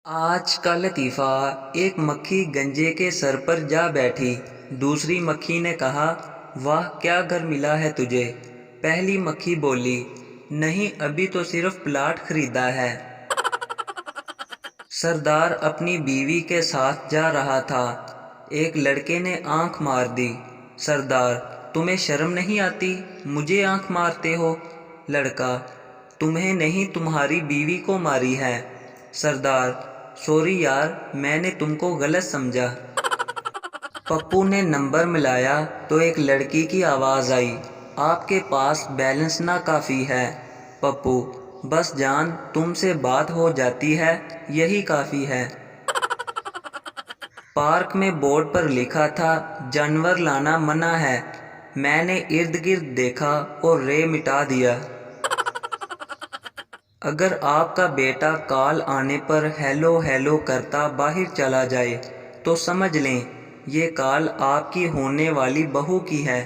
آج کا لطیفہ۔ ایک مکھی گنجے کے سر پر جا بیٹھی۔ دوسری مکھی نے کہا، واہ کیا گھر ملا ہے تجھے؟ پہلی مکھی بولی، نہیں ابھی تو صرف پلاٹ خریدا ہے۔ سردار اپنی بیوی کے ساتھ جا رہا تھا۔ ایک لڑکے نے آنکھ مار دی۔ سردار، تمہیں شرم نہیں آتی؟ مجھے آنکھ مارتے ہو؟ لڑکا، تمہیں نہیں تمہاری بیوی کو ماری ہے۔ سردار، سوری یار میں نے تم کو غلط سمجھا۔ پپو نے نمبر ملایا تو ایک لڑکی کی آواز آئی، آپ کے پاس بیلنس نا کافی ہے۔ پپو، بس جان تم سے بات ہو جاتی ہے یہی کافی ہے۔ پارک میں بورڈ پر لکھا تھا جانور لانا منع ہے۔ میں نے ارد گرد دیکھا اور رے مٹا دیا۔ اگر آپ کا بیٹا کال آنے پر ہیلو ہیلو کرتا باہر چلا جائے تو سمجھ لیں یہ کال آپ کی ہونے والی بہو کی ہے۔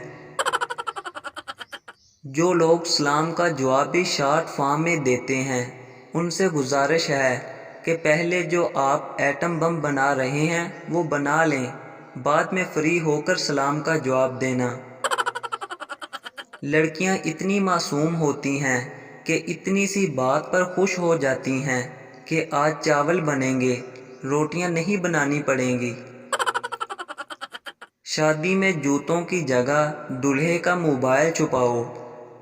جو لوگ سلام کا جواب بھی شارٹ فارم میں دیتے ہیں ان سے گزارش ہے کہ پہلے جو آپ ایٹم بم بنا رہے ہیں وہ بنا لیں، بعد میں فری ہو کر سلام کا جواب دینا۔ لڑکیاں اتنی معصوم ہوتی ہیں کہ اتنی سی بات پر خوش ہو جاتی ہیں کہ آج چاول بنیں گے، روٹیاں نہیں بنانی پڑیں گی۔ شادی میں جوتوں کی جگہ دولہے کا موبائل چھپاؤ،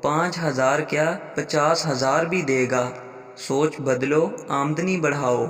5,000 کیا 50,000 بھی دے گا۔ سوچ بدلو، آمدنی بڑھاؤ۔